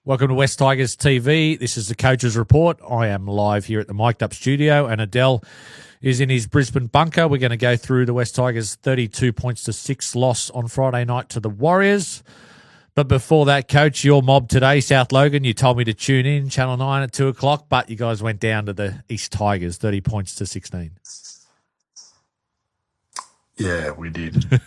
Welcome to West Tigers TV. This is the Coach's Report. I am live here at the mic'd up studio, and Adel is in his Brisbane bunker. We're going to go through the West Tigers' 32 points to 6 loss on Friday night to the Warriors. But before that, Coach, your mob today, South Logan, you told me to tune in, Channel 9 at 2 o'clock, but you guys went down to the East Tigers, 30 points to 16. Yeah, we did.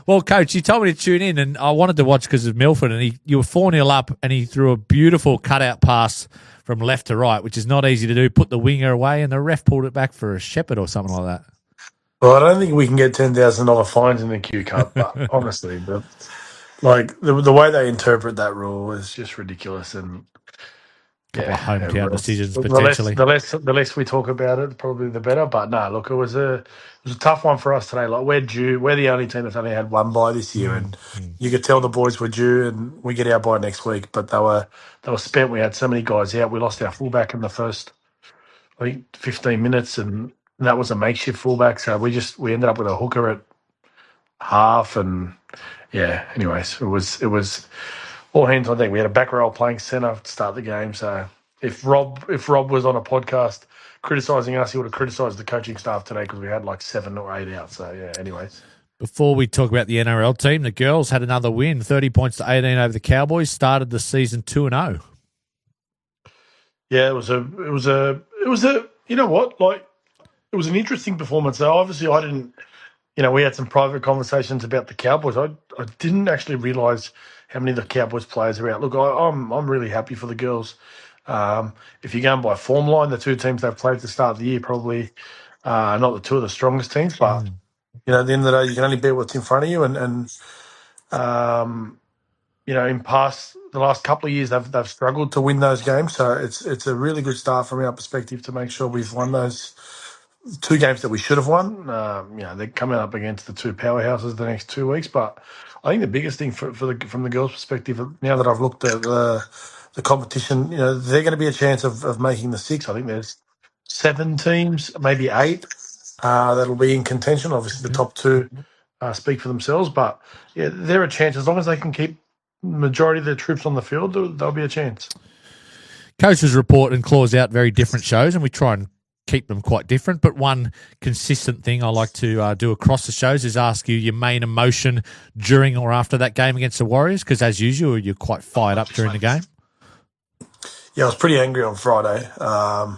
Well, Coach, you told me to tune in, and I wanted to watch because of Milford, and you were 4-0 up, and he threw a beautiful cutout pass from left to right, which is not easy to do, put the winger away, and the ref pulled it back for a shepherd or something like that. Well, I don't think we can get $10,000 fines in the Q Cup, but honestly, the way they interpret that rule is just ridiculous. And Couple of hometown decisions the potentially. The less we talk about it, probably the better. But no, look, it was a tough one for us today. Like we're due. We're the only team that's only had one bye this year, and you could tell the boys were due, and we get our bye next week. But they were spent. We had so many guys out. We lost our fullback in the first, I think, 15 minutes, and that was a makeshift fullback. So we ended up with a hooker at half, and yeah. Anyways, it was all hands on deck. We had a back row playing centre to start the game. So if Rob was on a podcast criticising us, he would have criticised the coaching staff today because we had like 7 or 8 out. So yeah. Anyways. Before we talk about the NRL team, the girls had another win, 30 points to 18 over the Cowboys. Started the season 2-0. Yeah, it was a you know what, like it was an interesting performance. So obviously I didn't, we had some private conversations about the Cowboys. I didn't actually realise how many of the Cowboys players are out. Look, I'm really happy for the girls. If you're going by form line, the two teams they've played at the start of the year probably not the two of the strongest teams, but at the end of the day, you can only beat what's in front of you. And in the last couple of years, they've struggled to win those games. So it's a really good start from our perspective to make sure we've won those 2 games that we should have won. They're coming up against the 2 powerhouses the next 2 weeks. But I think the biggest thing from the girls' perspective, now that I've looked at the competition, they're going to be a chance of making the 6. I think there's 7 teams, maybe 8, that'll be in contention. Obviously, the top 2 speak for themselves. But yeah, they're a chance as long as they can keep the majority of their troops on the field. There'll be a chance. Coach's Report and claws out very different shows, and we try and keep them quite different. But one consistent thing I like to do across the shows is ask you your main emotion during or after that game against the Warriors, because as usual, you're quite fired up during the game. Yeah, I was pretty angry on Friday. I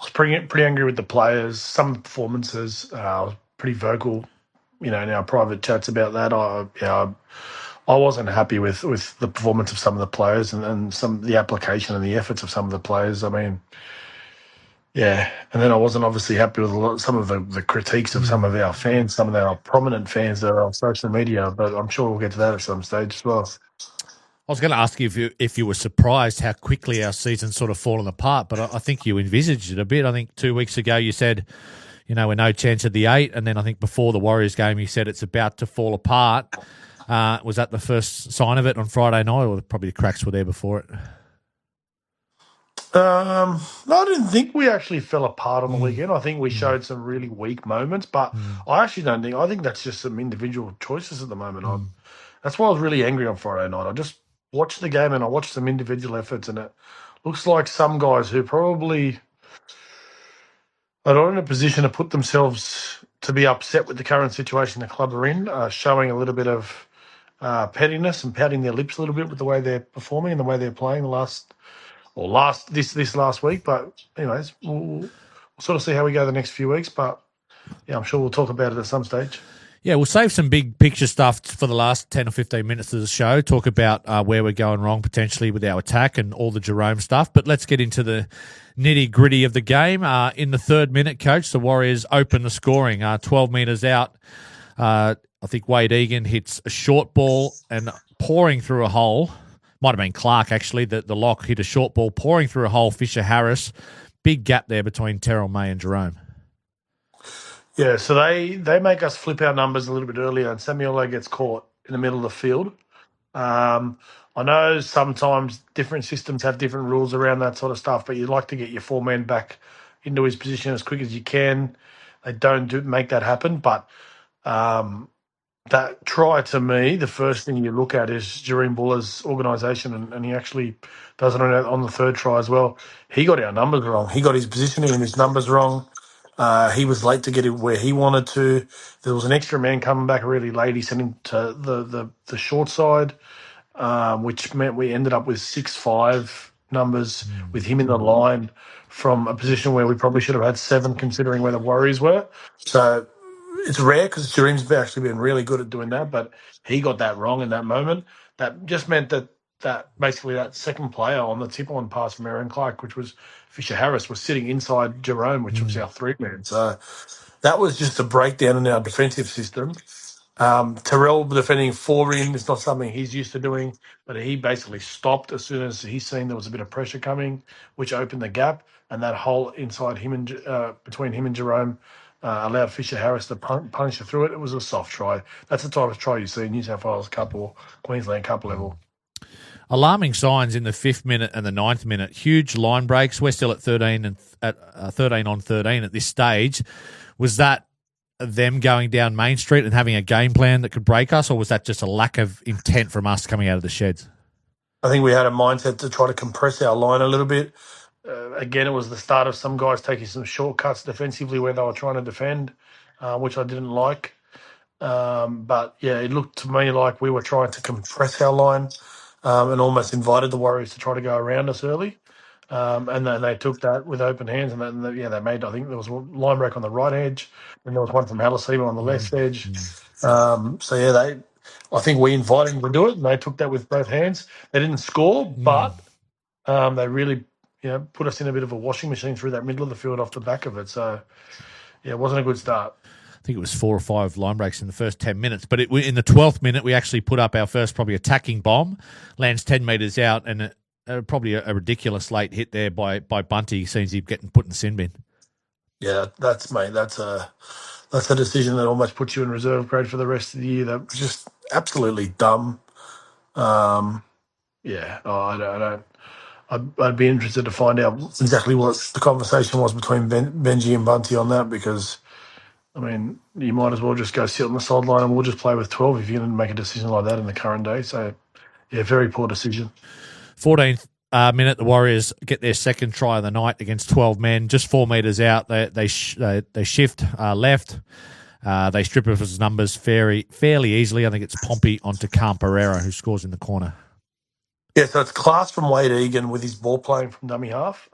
was pretty angry with the players. Some performances, I was pretty vocal, in our private chats about that. I wasn't happy with the performance of some of the players and the application and the efforts of some of the players. I mean, yeah, and then I wasn't obviously happy with some of the critiques of some of our fans, some of our prominent fans that are on social media, but I'm sure we'll get to that at some stage as well. I was going to ask you if you were surprised how quickly our season's sort of fallen apart, but I think you envisaged it a bit. I think 2 weeks ago you said, we're no chance of the 8, and then I think before the Warriors game you said it's about to fall apart. Was that the first sign of it on Friday night, or probably the cracks were there before it? No, I didn't think we actually fell apart on the weekend. I think we showed some really weak moments, but I actually don't think. I think that's just some individual choices at the moment. That's why I was really angry on Friday night. I just watched the game and I watched some individual efforts, and it looks like some guys who probably are not in a position to put themselves to be upset with the current situation the club are in, showing a little bit of pettiness and pouting their lips a little bit with the way they're performing and the way they're playing this last week. But anyways, we'll sort of see how we go the next few weeks. But yeah, I'm sure we'll talk about it at some stage. Yeah, we'll save some big picture stuff for the last 10 or 15 minutes of the show, talk about where we're going wrong potentially with our attack and all the Jerome stuff. But let's get into the nitty-gritty of the game. In the 3rd minute, Coach, the Warriors open the scoring, 12 metres out. I think Wade Egan hits a short ball and pouring through a hole. Might have been Clark, actually. The lock hit a short ball, pouring through a hole. Fisher Harris. Big gap there between Terrell May and Jerome. Yeah, so they make us flip our numbers a little bit earlier, and Samuel gets caught in the middle of the field. I know sometimes different systems have different rules around that sort of stuff, but you'd like to get your 4-man back into his position as quick as you can. They don't make that happen, but that try, to me, the first thing you look at is Jareem Buller's organisation, and he actually does it on the third try as well. He got our numbers wrong. He got his positioning and his numbers wrong. He was late to get it where he wanted to. There was an extra man coming back really late. He sent him to the short side, which meant we ended up with 6-5 numbers with him in the line from a position where we probably should have had 7, considering where the Warriors were. So it's rare because Jareem's actually been really good at doing that, but he got that wrong in that moment. That just meant that basically that second player on the tip on pass from Aaron Clark, which was Fisher Harris, was sitting inside Jerome, which was our 3-man. So that was just a breakdown in our defensive system. Terrell defending 4 in is not something he's used to doing, but he basically stopped as soon as he seen there was a bit of pressure coming, which opened the gap, and that hole inside him and between him and Jerome allowed Fisher Harris to punch through it. It was a soft try. That's the type of try you see in New South Wales Cup or Queensland Cup level. Alarming signs in the 5th minute and the 9th minute. Huge line breaks. We're still at 13 and at 13 on 13 at this stage. Was that them going down Main Street and having a game plan that could break us, or was that just a lack of intent from us coming out of the sheds? I think we had a mindset to try to compress our line a little bit. Again, it was the start of some guys taking some shortcuts defensively where they were trying to defend, which I didn't like. But yeah, it looked to me like we were trying to compress our line and almost invited the Warriors to try to go around us early. And then they took that with open hands, and then they made. I think there was a line break on the right edge, and there was one from Hallisema on the left edge. I think we invited them to do it, and they took that with both hands. They didn't score, but they really, put us in a bit of a washing machine through that middle of the field off the back of it. So yeah, it wasn't a good start. I think it was 4 or 5 line breaks in the first 10 minutes. But in the 12th minute, we actually put up our first probably attacking bomb, lands 10 metres out, and probably a ridiculous late hit there by Bunty. Seems he's getting put in the sin bin. Yeah, that's a decision that almost puts you in reserve grade for the rest of the year. That was just absolutely dumb. I don't. I'd be interested to find out exactly what the conversation was between Benji and Bunty on that, because I mean, you might as well just go sit on the sideline and we'll just play with 12 if you're going to make a decision like that in the current day. So, yeah, very poor decision. 14th minute, the Warriors get their second try of the night against 12 men, just 4 metres out. They shift left. They strip of his numbers fairly easily. I think it's Pompey onto Calm Pereira, who scores in the corner. Yeah, so it's class from Wade Egan with his ball playing from dummy half.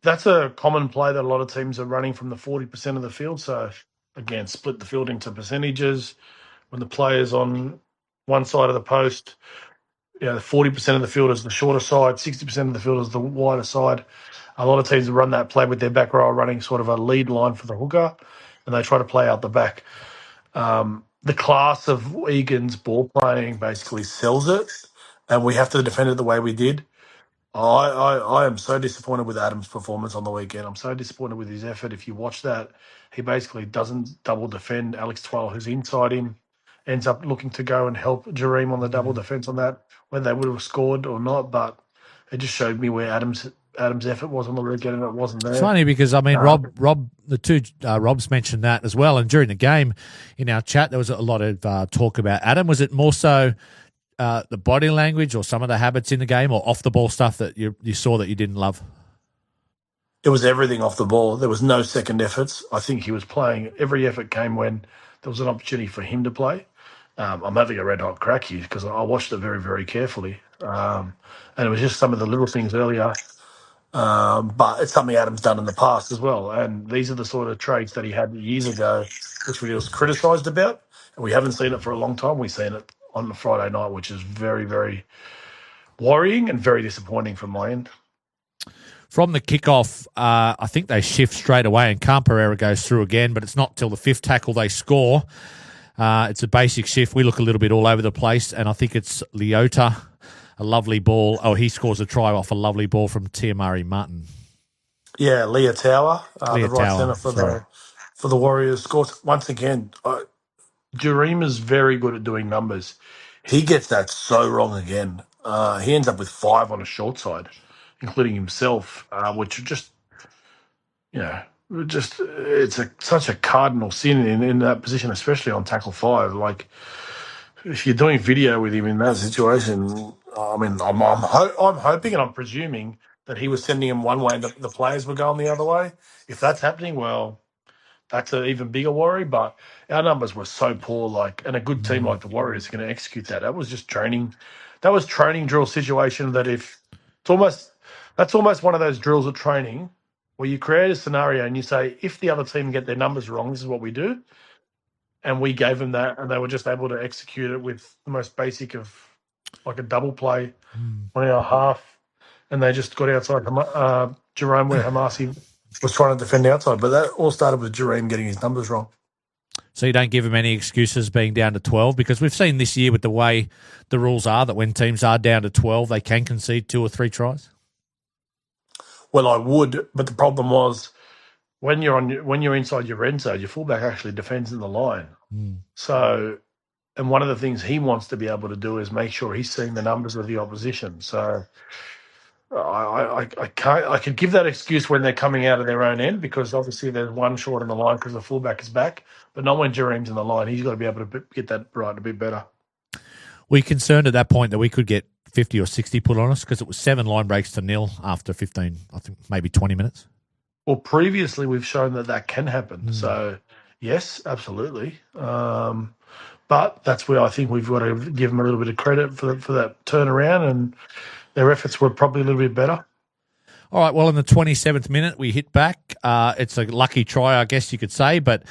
That's a common play that a lot of teams are running from the 40% of the field. So, again, split the field into percentages. When the player's on one side of the post, 40% of the field is the shorter side, 60% of the field is the wider side. A lot of teams run that play with their back row running sort of a lead line for the hooker, and they try to play out the back. The class of Egan's ball playing basically sells it, and we have to defend it the way we did. I am so disappointed with Adam's performance on the weekend. I'm so disappointed with his effort. If you watch that, he basically doesn't double defend Alex Twal, who's inside him, ends up looking to go and help Jareem on the double defense on that, whether they would have scored or not. But it just showed me where Adam's effort was on the weekend, and it wasn't there. It's funny because, I mean, Rob, the two Robs mentioned that as well. And during the game in our chat, there was a lot of talk about Adam. Was it more so the body language or some of the habits in the game, or off the ball stuff that you saw that you didn't love? It was everything off the ball. There was no second efforts. I think he was playing. Every effort came when there was an opportunity for him to play. I'm having a red hot crack here because I watched it very, very carefully. And it was just some of the little things earlier. But it's something Adam's done in the past as well. And these are the sort of traits that he had years ago, which he was criticised about. And we haven't seen it for a long time. We've seen it on the Friday night, which is very, very worrying and very disappointing from my end. From the kickoff, I think they shift straight away, and Calm Pereira goes through again, but it's not till the 5th tackle they score. It's a basic shift. We look a little bit all over the place, and I think it's Leota, a lovely ball. Oh, he scores a try off a lovely ball from Tiamari Martin. Yeah, Leah Tower, the right centre for the Warriors. Scores once again. Jareem is very good at doing numbers. He gets that so wrong again. He ends up with 5 on a short side, including himself, which just, it's such a cardinal sin in that position, especially on tackle 5. Like, if you're doing video with him in that situation, I mean, I'm hoping and I'm presuming that he was sending him one way and the players were going the other way. If that's happening, well, that's an even bigger worry. But our numbers were so poor, and a good team like the Warriors are going to execute that. That was just training. That was training drill situation. That's almost one of those drills at training where you create a scenario and you say, if the other team get their numbers wrong, this is what we do. And we gave them that, and they were just able to execute it with the most basic of like a double play on our half, and they just got outside Jerome where Hamasi was trying to defend outside. But that all started with Jerome getting his numbers wrong. So you don't give him any excuses being down to 12, because we've seen this year with the way the rules are that when teams are down to 12, they can concede 2 or 3 tries. Well, I would, but the problem was when you're inside your red zone, your fullback actually defends in the line. So, and one of the things he wants to be able to do is make sure he's seeing the numbers of the opposition. So, I could give that excuse when they're coming out of their own end, because obviously there's one short in the line because the fullback is back, but not when Jereme's in the line. He's got to be able to get that right a bit better. Were you concerned at that point that we could get 50 or 60 put on us, because it was 7 line breaks to 0 after 15, I think maybe 20 minutes? Well, previously we've shown that can happen. So, yes, absolutely. But that's where I think we've got to give them a little bit of credit for that turnaround, and their efforts were probably a little bit better. All right, well, in the 27th minute, we hit back. It's a lucky try, I guess you could say, but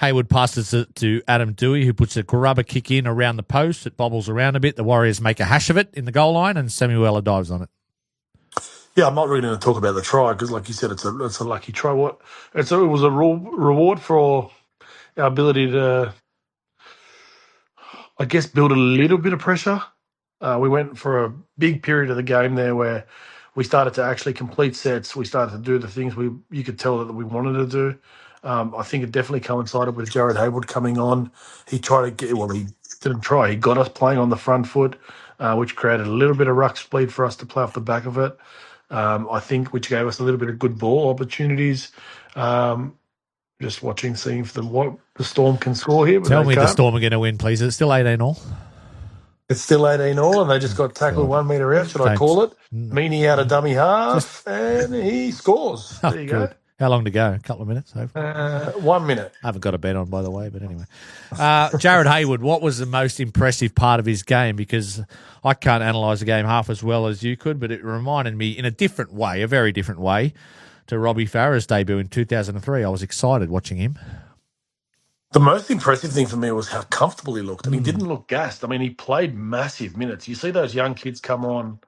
Hayward passes it to Adam Dewey, who puts a grubber kick in around the post. It bobbles around a bit. The Warriors make a hash of it in the goal line, and Samuela dives on it. Yeah, I'm not really going to talk about the try because, like you said, it's a lucky try. It was a reward for our ability to, I guess, build a little bit of pressure. We went for a big period of the game there where we started to actually complete sets. We started to do the things you could tell that we wanted to do. I think it definitely coincided with Jared Hayward coming on. He didn't try. He got us playing on the front foot, which created a little bit of ruck speed for us to play off the back of it. I think, which gave us a little bit of good ball opportunities. Just seeing if the Storm can score here. Tell me the Storm are going to win, please. Is it still 18-all? It's still 18-all, and they just got tackled 1 metre out, should I call it? Meanie out of dummy half, and he scores. There you go. How long to go? A couple of minutes, hopefully. 1 minute. I haven't got a bet on, by the way, but anyway. Jared Hayward, what was the most impressive part of his game? Because I can't analyse the game half as well as you could, but it reminded me in a different way, a very different way, to Robbie Farah's debut in 2003. I was excited watching him. The most impressive thing for me was how comfortable he looked, and he didn't look gassed. I mean, he played massive minutes. You see those young kids come on,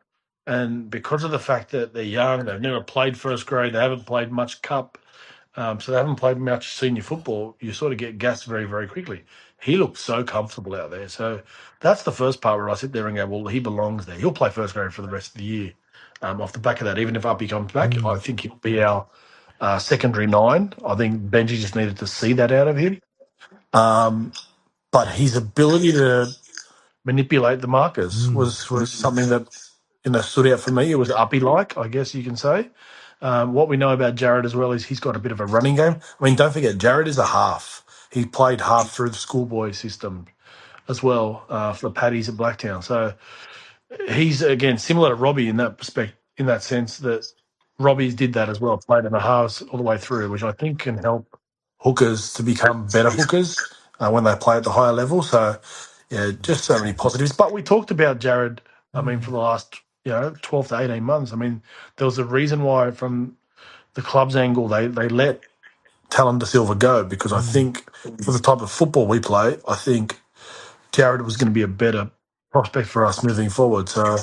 and because of the fact that they're young, they've never played first grade, they haven't played much cup, so they haven't played much senior football, you sort of get gassed very, very quickly. He looked so comfortable out there. So that's the first part where I sit there and go, well, he belongs there. He'll play first grade for the rest of the year. Off the back of that, even if Uppy comes back, I think he'll be our secondary 9. I think Benji just needed to see that out of him. But his ability to manipulate the markers was something that stood out for me. It was Uppy-like, I guess you can say. What we know about Jared as well is he's got a bit of a running game. I mean, don't forget, Jared is a half. He played half through the schoolboy system as well for the Paddies at Blacktown. So he's, again, similar to Robbie in that sense that Robbie's did that as well, played in the halves all the way through, which I think can help hookers to become better hookers when they play at the higher level. So, yeah, just so many positives. But we talked about Jared, I mean, for the last 12 to 18 months. I mean, there was a reason why from the club's angle they let Talon De Silva go, because I think for the type of football we play, I think Jared was going to be a better prospect for us moving forward. So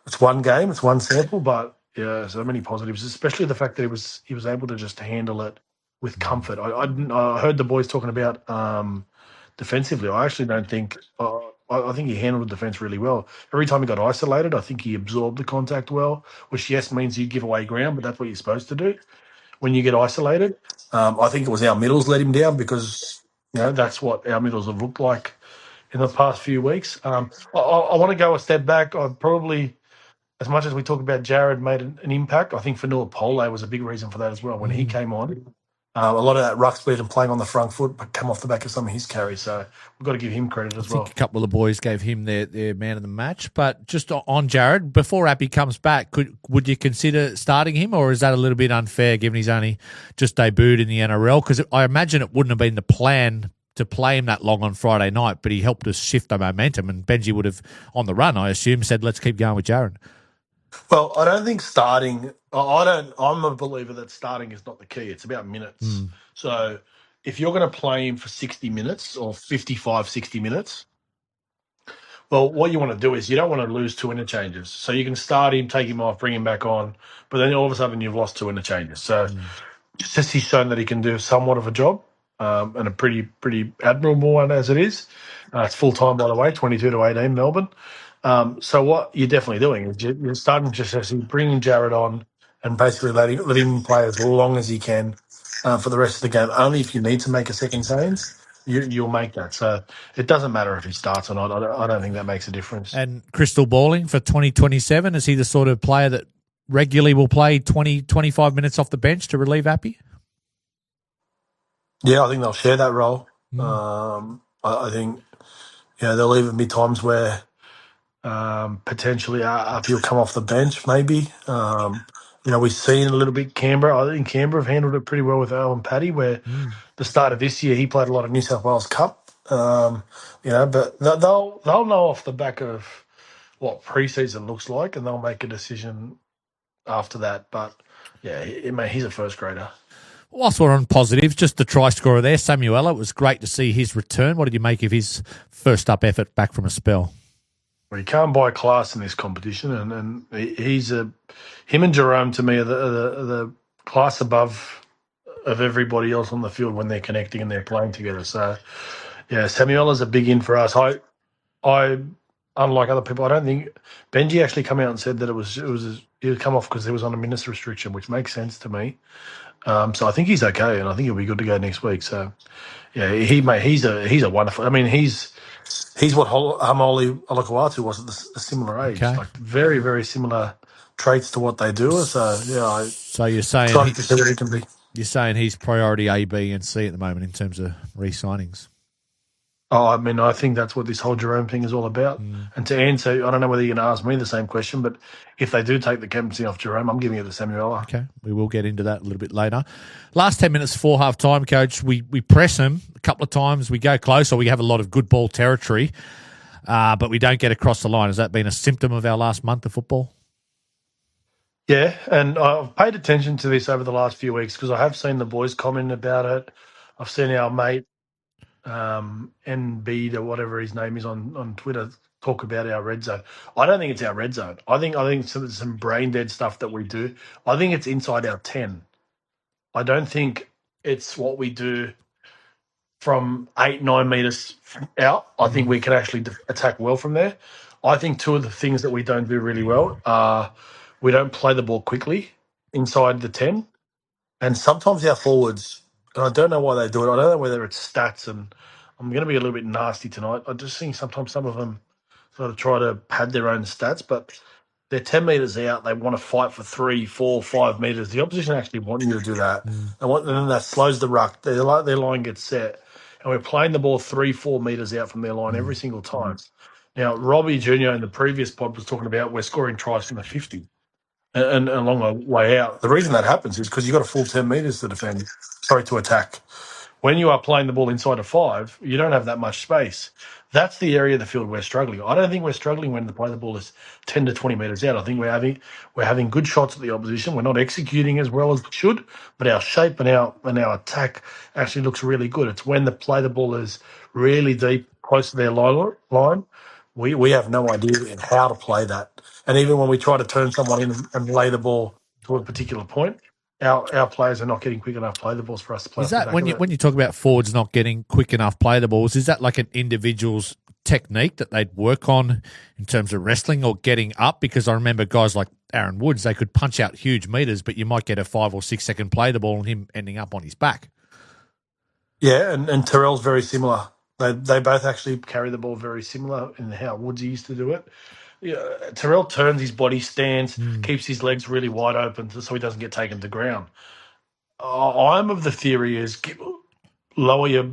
it's one game, it's one sample, but yeah, so many positives, especially the fact that he was able to just handle it with comfort. I heard the boys talking about defensively. I actually don't think I think he handled the defence really well. Every time he got isolated, I think he absorbed the contact well, which yes means you give away ground, but that's what you're supposed to do when you get isolated. I think it was our middles let him down, because that's what our middles have looked like in the past few weeks. I want to go a step back. I've probably, as much as we talk about Jared made an impact, I think Fanua Pole was a big reason for that as well. When he came on, A lot of that ruck speed and playing on the front foot but come off the back of some of his carries. So we've got to give him credit I as think a well. couple of the boys gave him their man of the match. But just on Jared, before Appy comes back, would you consider starting him, or is that a little bit unfair given he's only just debuted in the NRL? Because I imagine it wouldn't have been the plan to play him that long on Friday night, but he helped us shift the momentum, and Benji would have, on the run, I assume, said, let's keep going with Jared. Well, I don't think starting. I don't. I'm a believer that starting is not the key. It's about minutes. So if you're going to play him for 60 minutes or 55, 60 minutes, well, what you want to do is you don't want to lose two interchanges. So you can start him, take him off, bring him back on, but then all of a sudden you've lost two interchanges. So just he's shown that he can do somewhat of a job, and a pretty admirable one as it is. It's full time, by the way, 22 to 18, Melbourne. So what you're definitely doing is you're starting just as bringing Jared on and basically letting him play as long as he can for the rest of the game. Only if you need to make a second change, you'll make that. So it doesn't matter if he starts or not. I don't think that makes a difference. And crystal balling for 2027, is he the sort of player that regularly will play 20, 25 minutes off the bench to relieve Appy? Yeah, I think they'll share that role. I think there'll even be times where potentially he'll come off the bench, maybe. We've seen a little bit Canberra. I think Canberra have handled it pretty well with Owen Paddy, where the start of this year he played a lot of New South Wales Cup. But they'll know off the back of what preseason looks like, and they'll make a decision after that. But yeah, he's a first grader. Whilst we're on positives, just the try scorer there, Samuela. It was great to see his return. What did you make of his first up effort back from a spell? Well, you can't buy class in this competition, and him and Jerome to me are the class above of everybody else on the field when they're connecting and they're playing together. So, yeah, Samuela's a big in for us. I unlike other people, I don't think Benji actually come out and said that he would come off because he was on a minutes restriction, which makes sense to me. So I think he's okay, and I think he'll be good to go next week. So, yeah, he's a wonderful. I mean, he's what Hamoli Olakuatu was at a similar age. Okay. Like very, very similar traits to what they do. So yeah, so you're saying excited to see what he can be. You're saying he's priority A, B, and C at the moment in terms of re-signings. Oh, I mean, I think that's what this whole Jerome thing is all about. And to answer, I don't know whether you're going to ask me the same question, but if they do take the captaincy off Jerome, I'm giving it to Samuela. Okay, we will get into that a little bit later. Last 10 minutes before half-time, Coach, we press them a couple of times. We go close, or we have a lot of good ball territory, but we don't get across the line. Has that been a symptom of our last month of football? Yeah, and I've paid attention to this over the last few weeks because I have seen the boys comment about it. I've seen our mate NB or whatever his name is on Twitter talk about our red zone. I don't think it's our red zone. I think some brain dead stuff that we do. I think it's inside our 10. I don't think it's what we do from 8-9 meters out. I think we can actually attack well from there. I think two of the things that we don't do really well are we don't play the ball quickly inside the 10, and sometimes our forwards, and I don't know why they do it. I don't know whether it's stats, and I'm going to be a little bit nasty tonight. I just think sometimes some of them sort of try to pad their own stats, but they're 10 metres out. They want to fight for 3, 4, 5 metres. The opposition actually want you to do that. And then that slows the ruck. Their line gets set. And we're playing the ball 3, 4 metres out from their line every single time. Now, Robbie Jr. in the previous pod was talking about we're scoring tries from the 50 and along the way out. The reason that happens is because you've got a full 10 metres to defend, to attack. When you are playing the ball inside of 5, you don't have that much space. That's the area of the field we're struggling. I don't think we're struggling when the play the ball is 10 to 20 metres out. I think we're having good shots at the opposition. We're not executing as well as we should, but our shape and our attack actually looks really good. It's when the play the ball is really deep, close to their line. We have no idea how to play that. And even when we try to turn someone in and lay the ball to a particular point, our players are not getting quick enough play the balls for us to play. Is that when you talk about forwards not getting quick enough play the balls? Is that like an individual's technique that they'd work on in terms of wrestling or getting up? Because I remember guys like Aaron Woods, they could punch out huge meters, but you might get a 5 or 6 second play the ball and him ending up on his back. Yeah, and Terrell's very similar. They both actually carry the ball very similar in how Woods used to do it. Yeah, Terrell turns his body, stands, keeps his legs really wide open so he doesn't get taken to ground. I'm of the theory is lower your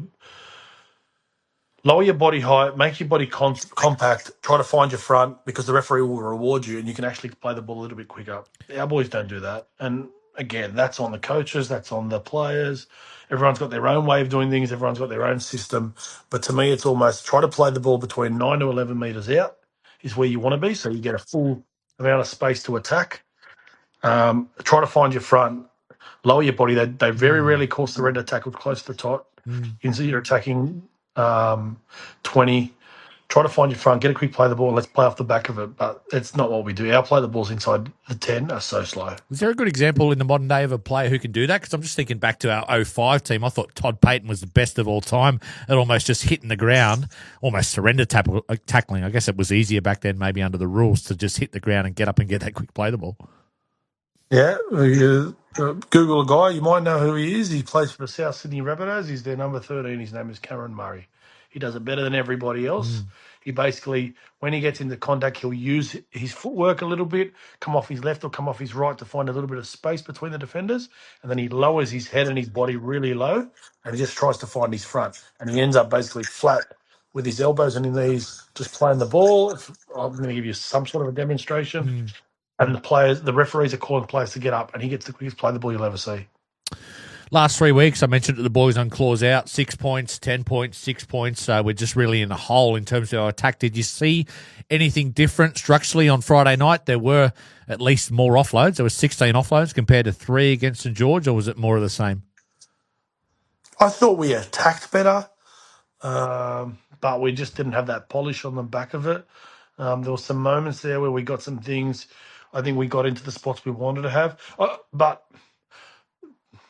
lower your body height, make your body compact, try to find your front because the referee will reward you and you can actually play the ball a little bit quicker. Our boys don't do that. And again, that's on the coaches, that's on the players. Everyone's got their own way of doing things, everyone's got their own system. But to me, it's almost try to play the ball between 9 to 11 metres out is where you want to be. So you get a full amount of space to attack. Try to find your front, lower your body. They very rarely call surrender tackles close to the tot. You're attacking 20. Try to find your front, get a quick play the ball, and let's play off the back of it. But it's not what we do. Our play the balls inside the 10 are so slow. Is there a good example in the modern day of a player who can do that? Because I'm just thinking back to our '05 team. I thought Todd Payton was the best of all time at almost just hitting the ground, almost surrender tackling. I guess it was easier back then, maybe under the rules, to just hit the ground and get up and get that quick play the ball. Yeah, Google a guy. You might know who he is. He plays for the South Sydney Rabbitohs. He's their number 13. His name is Cameron Murray. He does it better than everybody else. He basically, when he gets into contact, he'll use his footwork a little bit, come off his left or come off his right to find a little bit of space between the defenders. And then he lowers his head and his body really low and he just tries to find his front. And he ends up basically flat with his elbows and his knees, just playing the ball. I'm going to give you some sort of a demonstration. And the referees are calling players to get up, and he gets the quickest play the ball you'll ever see. Last 3 weeks, I mentioned that the boys on clause out, 6 points, 10 points, 6 points. So we're just really in a hole in terms of our attack. Did you see anything different structurally on Friday night? There were at least more offloads. There were 16 offloads compared to 3 against St George, or was it more of the same? I thought we attacked better, but we just didn't have that polish on the back of it. There were some moments there where we got some things. I think we got into the spots we wanted to have, but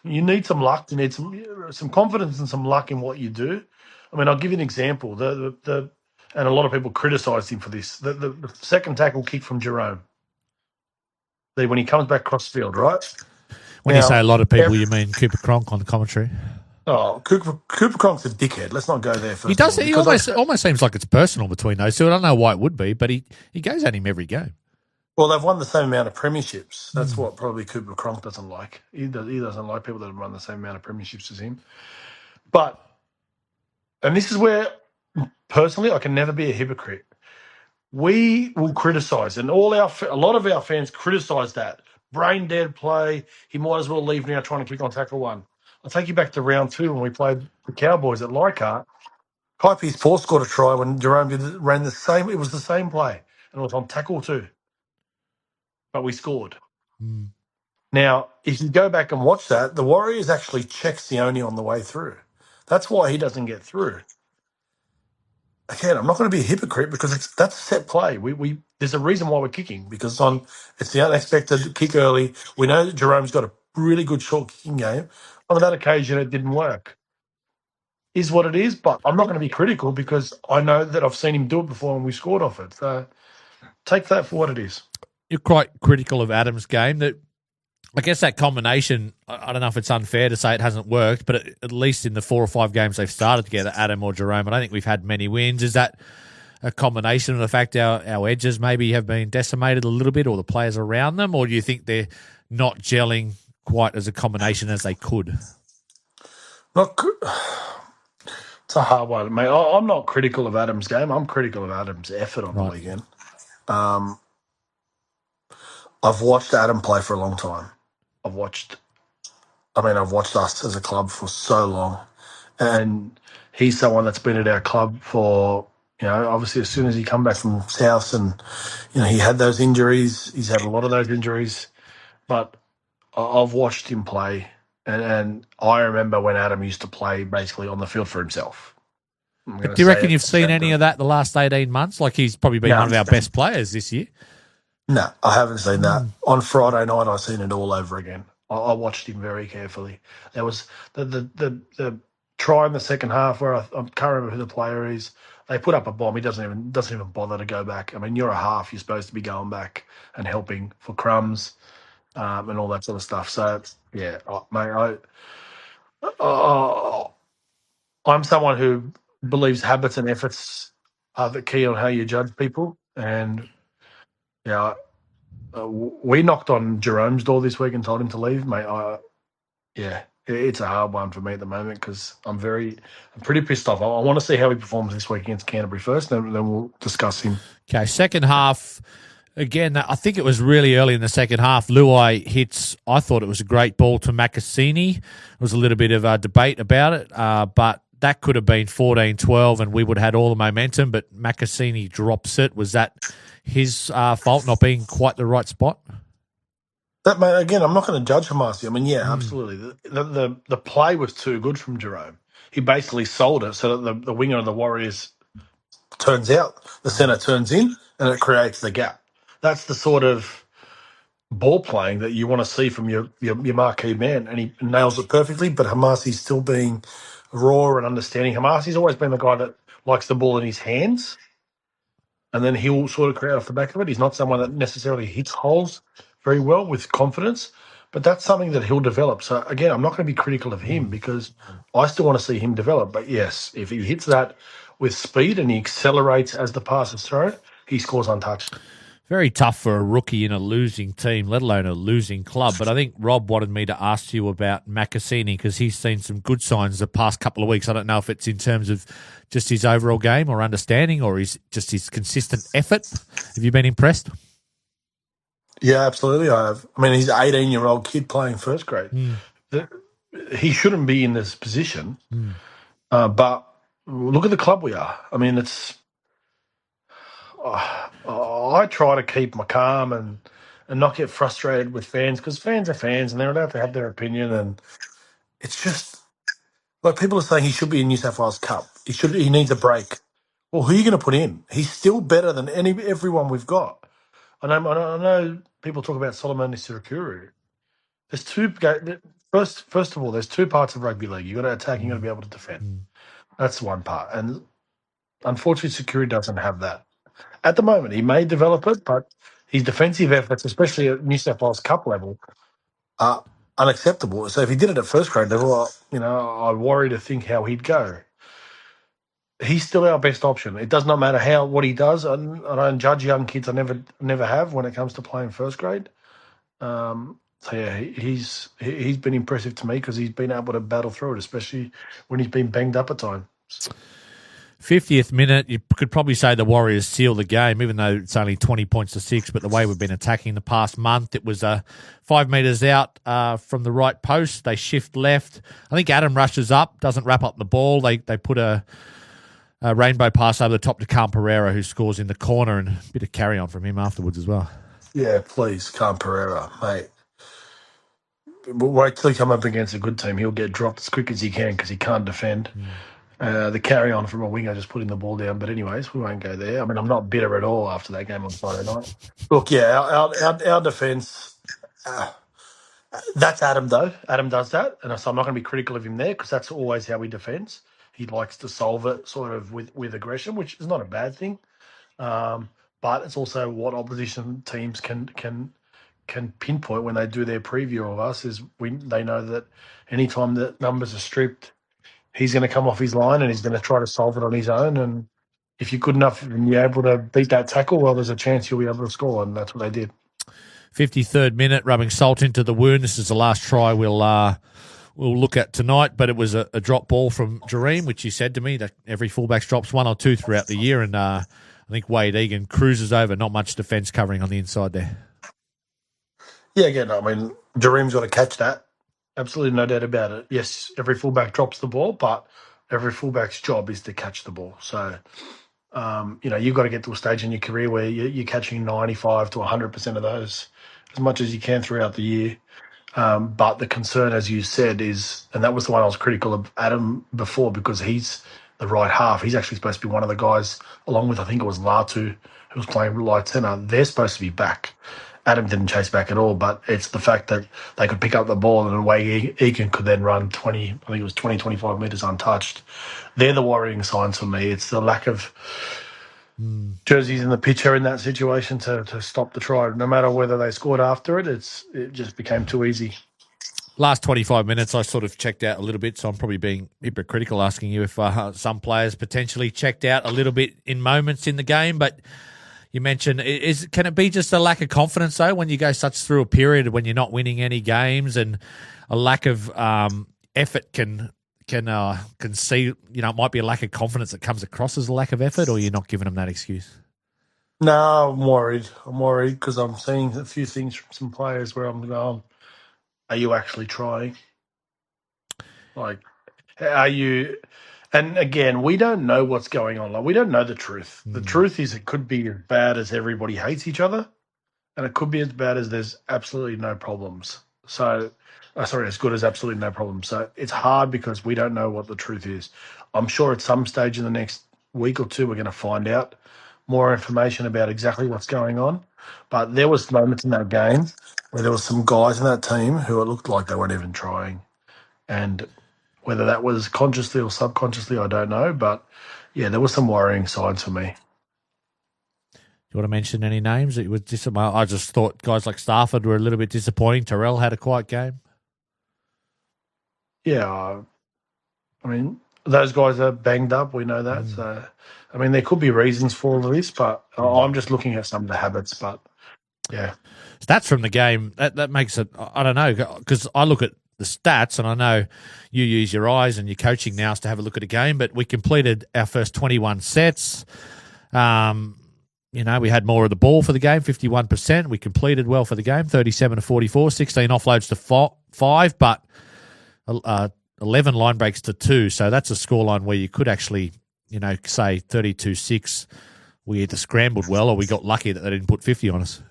you need some luck. You need some confidence and some luck in what you do. I mean, I'll give you an example. And a lot of people criticised him for this. The second tackle kick from Jerome. When he comes back cross field, right? When you say a lot of people, you mean Cooper Cronk on the commentary? Oh, Cooper Cronk's a dickhead. Let's not go there first. He does. He almost seems like it's personal between those two. I don't know why it would be, but he goes at him every game. Well, they've won the same amount of premierships. That's what probably Cooper Cronk doesn't like. He doesn't like people that have run the same amount of premierships as him. And this is where, personally, I can never be a hypocrite. We will criticise, and a lot of our fans criticise that. Brain dead play. He might as well leave now trying to kick on tackle one. I'll take you back to round 2 when we played the Cowboys at Leichhardt. Kaipi's Paul scored a try when Jerome ran the same. It was the same play, and it was on tackle 2. But we scored. Now, if you go back and watch that, the Warriors actually check Sione on the way through. That's why he doesn't get through. Again, I'm not going to be a hypocrite because that's a set play. There's a reason why we're kicking because it's the unexpected kick early. We know that Jerome's got a really good short kicking game. On that occasion, it didn't work. Is what it is, but I'm not going to be critical because I know that I've seen him do it before and we scored off it. So take that for what it is. You're quite critical of Adam's game. That I guess that combination, I don't know if it's unfair to say it hasn't worked, but at least in the 4 or 5 games they've started together, Adam or Jerome, I don't think we've had many wins. Is that a combination of the fact our edges maybe have been decimated a little bit or the players around them, or do you think they're not gelling quite as a combination as they could? It's a hard one, mate. I'm not critical of Adam's game. I'm critical of Adam's effort on the weekend. I've watched Adam play for a long time. I've watched us as a club for so long. And he's someone that's been at our club for, obviously as soon as he come back from South and, he had those injuries. He's had a lot of those injuries. But I've watched him play. And I remember when Adam used to play basically on the field for himself. Do you reckon you've seen any of that the last 18 months? Like he's probably been one of our best players this year. No, I haven't seen that. On Friday night, I've seen it all over again. I watched him very carefully. There was the try in the second half where I can't remember who the player is. They put up a bomb. He doesn't even bother to go back. I mean, you're a half. You're supposed to be going back and helping for crumbs and all that sort of stuff. So yeah, mate, I'm someone who believes habits and efforts are the key on how you judge people. And we knocked on Jerome's door this week and told him to leave, mate. Yeah, it's a hard one for me at the moment because I'm pretty pissed off. I want to see how he performs this week against Canterbury first, then we'll discuss him. Okay, second half. Again, I think it was really early in the second half. Luai hits, I thought it was a great ball to Makasini. There was a little bit of a debate about it, but that could have been 14-12 and we would have had all the momentum, but Makasini drops it. Was that his fault, not being quite the right spot? That, mate, again, I'm not going to judge Hamasi. I mean, yeah, absolutely. The play was too good from Jerome. He basically sold it so that the winger of the Warriors turns out, the centre turns in, and it creates the gap. That's the sort of ball playing that you want to see from your marquee man, and he nails it perfectly. But Hamasi's still being raw and understanding. Hamasi's always been the guy that likes the ball in his hands, and then he'll sort of create off the back of it. He's not someone that necessarily hits holes very well with confidence, but that's something that he'll develop. So again, I'm not going to be critical of him because I still want to see him develop. But yes, if he hits that with speed and he accelerates as the pass is thrown, he scores untouched. Very tough for a rookie in a losing team, let alone a losing club. But I think Rob wanted me to ask you about Makasini because he's seen some good signs the past couple of weeks. I don't know if it's in terms of just his overall game or understanding or just his consistent effort. Have you been impressed? Yeah, absolutely. I have. I mean, he's an 18-year-old kid playing first grade. He shouldn't be in this position, but look at the club we are. I mean, it's. I try to keep my calm and not get frustrated with fans because fans are fans and they're allowed to have their opinion. And it's just like people are saying he should be in New South Wales Cup. He needs a break. Well, who are you going to put in? He's still better than everyone we've got. I know people talk about Solomon Sirakuru. There's first of all, there's two parts of rugby league. You've got to attack, you've got to be able to defend. That's one part. And unfortunately, Security doesn't have that. At the moment, he may develop it, but his defensive efforts, especially at New South Wales Cup level, are unacceptable. So if he did it at first grade level, I worry to think how he'd go. He's still our best option. It does not matter what he does. I don't judge young kids. I never have when it comes to playing first grade. So yeah, he's been impressive to me because he's been able to battle through it, especially when he's been banged up at times. 50th minute, you could probably say the Warriors sealed the game, even though it's only 20 points to 6. But the way we've been attacking the past month, it was 5 metres out from the right post. They shift left. I think Adam rushes up, doesn't wrap up the ball. They put a rainbow pass over the top to Carl Pereira, who scores in the corner, and a bit of carry on from him afterwards as well. Yeah, please, Carl Pereira, mate. Wait till he come up against a good team. He'll get dropped as quick as he can because he can't defend. The carry on from a winger just putting the ball down. But anyways, we won't go there. I mean, I'm not bitter at all after that game on Friday night. Look, yeah, our defence, that's Adam though. Adam does that. And so I'm not going to be critical of him there because that's always how he defends. He likes to solve it sort of with aggression, which is not a bad thing. But it's also what opposition teams can pinpoint when they do their preview of us is they know that anytime that numbers are stripped, he's going to come off his line and he's going to try to solve it on his own. And if you're good enough and you're able to beat that tackle, well, there's a chance you'll be able to score, and that's what they did. 53rd minute, rubbing salt into the wound. This is the last try we'll look at tonight, but it was a drop ball from Jareem, which he said to me that every fullback drops one or two throughout the year, and I think Wade Egan cruises over, not much defence covering on the inside there. Yeah, again, I mean, Jareem's got to catch that. Absolutely no doubt about it. Yes, every fullback drops the ball, but every fullback's job is to catch the ball. So, you've got to get to a stage in your career where you're catching 95 to 100% of those as much as you can throughout the year. But the concern, as you said, is, and that was the one I was critical of Adam before because he's the right half. He's actually supposed to be one of the guys, along with, I think it was Latu, who was playing right centre. They're supposed to be back. Adam didn't chase back at all, but it's the fact that they could pick up the ball and away Egan could then run 25 metres untouched. They're the worrying signs for me. It's the lack of jerseys in the picture in that situation to stop the try. No matter whether they scored after it, it just became too easy. Last 25 minutes, I sort of checked out a little bit, so I'm probably being hypocritical asking you if some players potentially checked out a little bit in moments in the game, but You mentioned can it be just a lack of confidence though when you go such through a period when you're not winning any games and a lack of effort can see it might be a lack of confidence that comes across as a lack of effort, or you're not giving them that excuse? No, I'm worried. I'm worried because I'm seeing a few things from some players where I'm going, are you actually trying? Like, are you? And again, we don't know what's going on. Like, we don't know the truth. The truth is, it could be as bad as everybody hates each other, and it could be as bad as there's absolutely no problems. So, sorry, as good as absolutely no problems. So it's hard because we don't know what the truth is. I'm sure at some stage in the next week or two, we're going to find out more information about exactly what's going on. But there was moments in that game where there was some guys in that team who it looked like they weren't even trying, and whether that was consciously or subconsciously, I don't know. But yeah, there were some worrying signs for me. You want to mention any names that you were disappointed? I just thought guys like Strathfield were a little bit disappointing. Terrell had a quiet game. Yeah, I mean, those guys are banged up. We know that. So, I mean, there could be reasons for all of this, but I'm just looking at some of the habits. But yeah, Stats from the game, that makes it, I don't know, because I look at the stats and I know you use your eyes and your coaching now to have a look at a game, but we completed our first 21 sets. We had more of the ball for the game, 51%. We completed well for the game, 37 to 44, 16 offloads to 5, but 11 line breaks to 2. So that's a scoreline where you could actually, say 32-6. We either scrambled well or we got lucky that they didn't put 50 on us.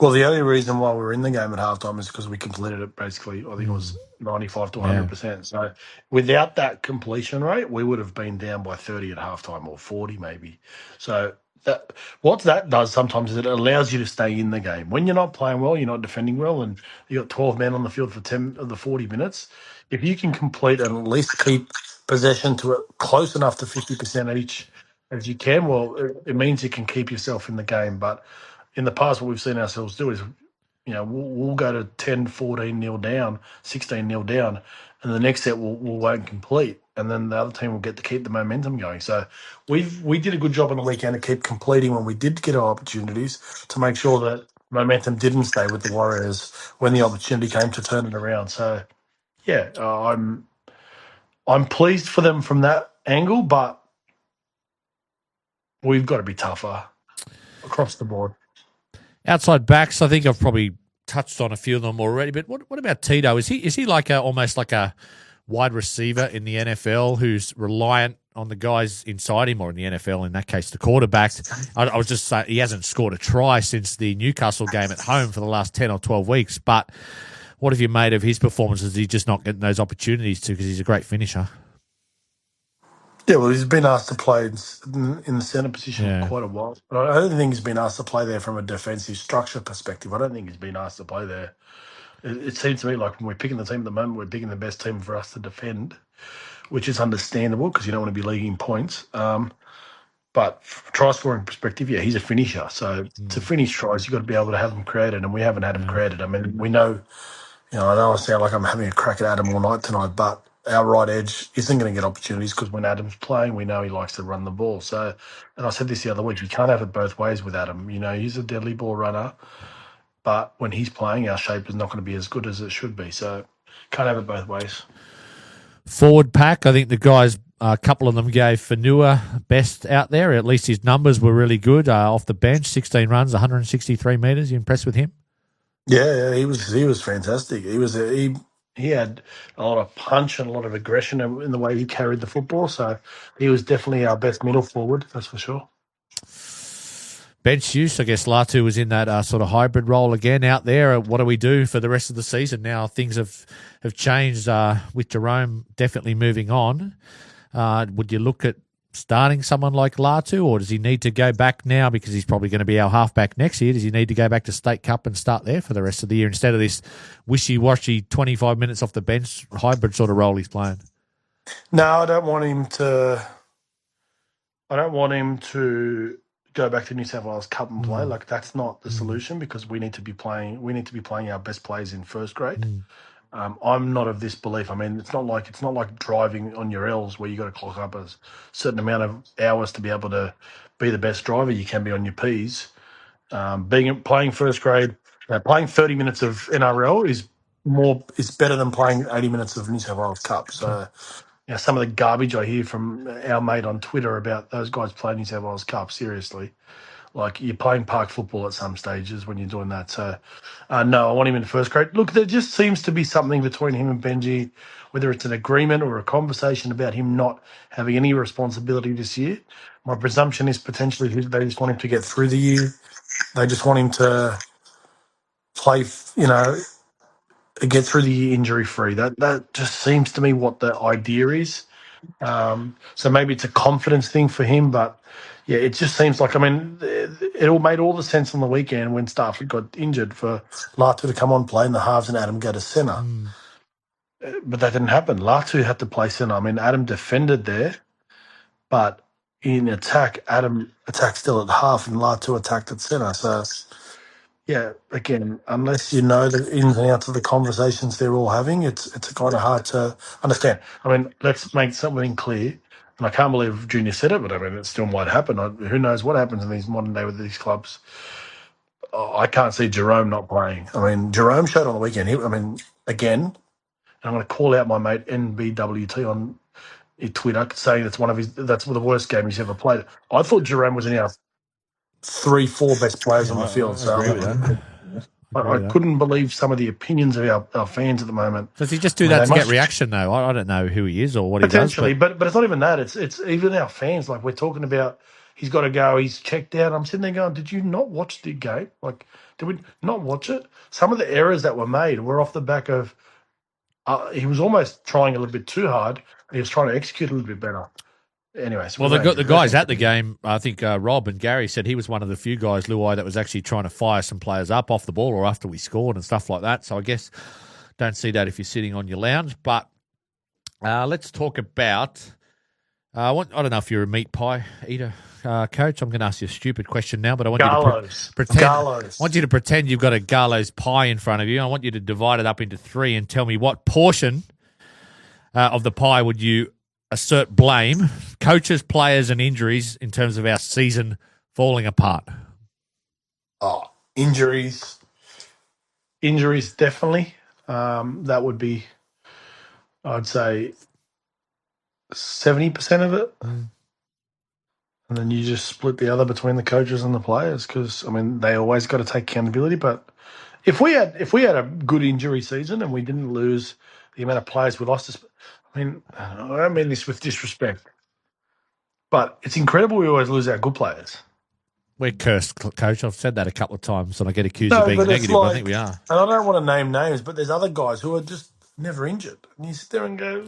well, the only reason why we were in the game at halftime is because we completed it basically, I think it was 95 to 100%. So without that completion rate, we would have been down by 30 at halftime or 40 maybe. So what that does sometimes is it allows you to stay in the game. When you're not playing well, you're not defending well, and you got 12 men on the field for 10 of the 40 minutes, if you can complete and at least keep possession to it close enough to 50% each as you can, well, it means you can keep yourself in the game. But in the past, what we've seen ourselves do is, we'll go to 10, 14 nil down, 16 nil down, and the next set we won't complete, and then the other team will get to keep the momentum going. So we did a good job on the weekend to keep completing when we did get our opportunities to make sure that momentum didn't stay with the Warriors when the opportunity came to turn it around. So yeah, I'm pleased for them from that angle, but we've got to be tougher across the board. Outside backs, I think I've probably touched on a few of them already. But what about Tito? Is he like almost like a wide receiver in the NFL who's reliant on the guys inside him, or in the NFL in that case the quarterback? I was just saying he hasn't scored a try since the Newcastle game at home for the last 10 or 12 weeks. But what have you made of his performances? Is he just not getting those opportunities because he's a great finisher? Yeah, well, he's been asked to play in the centre position for quite a while. But I don't think he's been asked to play there from a defensive structure perspective. I don't think he's been asked to play there. It seems to me like when we're picking the team at the moment, we're picking the best team for us to defend, which is understandable because you don't want to be leaking points. But from a try scoring perspective, yeah, he's a finisher. So to finish tries, you've got to be able to have them created, and we haven't had them created. I mean, we know, I don't sound like I'm having a crack at Adam all night tonight, but our right edge isn't going to get opportunities because when Adam's playing, we know he likes to run the ball. So, and I said this the other week, you can't have it both ways with Adam. He's a deadly ball runner, but when he's playing, our shape is not going to be as good as it should be. So, can't have it both ways. Forward pack, I think the guys, a couple of them gave Fanua best out there. At least his numbers were really good off the bench. 16 runs, 163 metres. You impressed with him? Yeah, he was fantastic. He had a lot of punch and a lot of aggression in the way he carried the football. So he was definitely our best middle forward, that's for sure. Bench use, I guess Latu was in that sort of hybrid role again out there. What do we do for the rest of the season now? Things have changed with Jerome definitely moving on. Would you look at starting someone like Latu, or does he need to go back now because he's probably going to be our halfback next year? Does he need to go back to State Cup and start there for the rest of the year instead of this wishy-washy 25 minutes off the bench hybrid sort of role he's playing? No, I don't want him to go back to New South Wales Cup and play. Like, that's not the solution because we need to be playing our best players in first grade. I'm not of this belief. I mean, it's not like driving on your L's where you got to clock up a certain amount of hours to be able to be the best driver you can be on your P's. Playing first grade, playing 30 minutes of NRL is better than playing 80 minutes of New South Wales Cup. So, some of the garbage I hear from our mate on Twitter about those guys playing New South Wales Cup, seriously. Like, you're playing park football at some stages when you're doing that. So, no, I want him in first grade. Look, there just seems to be something between him and Benji, whether it's an agreement or a conversation about him not having any responsibility this year. My presumption is potentially they just want him to get through the year. They just want him to play, get through the year injury free. That just seems to me what the idea is. So maybe it's a confidence thing for him, but yeah, it just seems like, it all made all the sense on the weekend when Strathfield got injured for Latu to come on, play in the halves and Adam go to centre. But that didn't happen. Latu had to play centre. Adam defended there, but in attack, Adam attacked still at half and Latu attacked at centre. So, yeah, again, unless you know the ins and outs of the conversations they're all having, it's kind of hard to understand. Let's make something clear. And I can't believe Junior said it, but it still might happen. Who knows what happens in these modern day with these clubs? I can't see Jerome not playing. Jerome showed on the weekend. Again, I'm going to call out my mate NBWT on Twitter saying that's the worst game he's ever played. I thought Jerome was in our 3-4 best players on the field. I agree with that. I couldn't believe some of the opinions of our fans at the moment. Does he just do that to get reaction, though? I don't know who he is or what he does. Potentially, but it's not even that. It's even our fans. Like, we're talking about, he's got to go, he's checked out. I'm sitting there going, did you not watch the game? Like, did we not watch it? Some of the errors that were made were off the back of, he was almost trying a little bit too hard. He was trying to execute a little bit better. Anyway, so the guys at the game, I think Rob and Gary said he was one of the few guys, Luai, that was actually trying to fire some players up off the ball or after we scored and stuff like that. So I guess don't see that if you're sitting on your lounge. But let's talk about I don't know if you're a meat pie eater, Coach. I'm going to ask you a stupid question now, but I want you to pretend. I want you to pretend you've got a Garlo's pie in front of you. I want you to divide it up into 3 and tell me what portion of the pie would you assert blame, coaches, players, and injuries in terms of our season falling apart? Injuries definitely. That would be, I'd say, 70% of it. And then you just split the other between the coaches and the players because, they always got to take accountability. But if we had a good injury season and we didn't lose the amount of players we lost, I don't mean this with disrespect, but it's incredible we always lose our good players. We're cursed, Coach. I've said that a couple of times and I get accused of being negative. I think we are. And I don't want to name names, but there's other guys who are just never injured. And you sit there and go,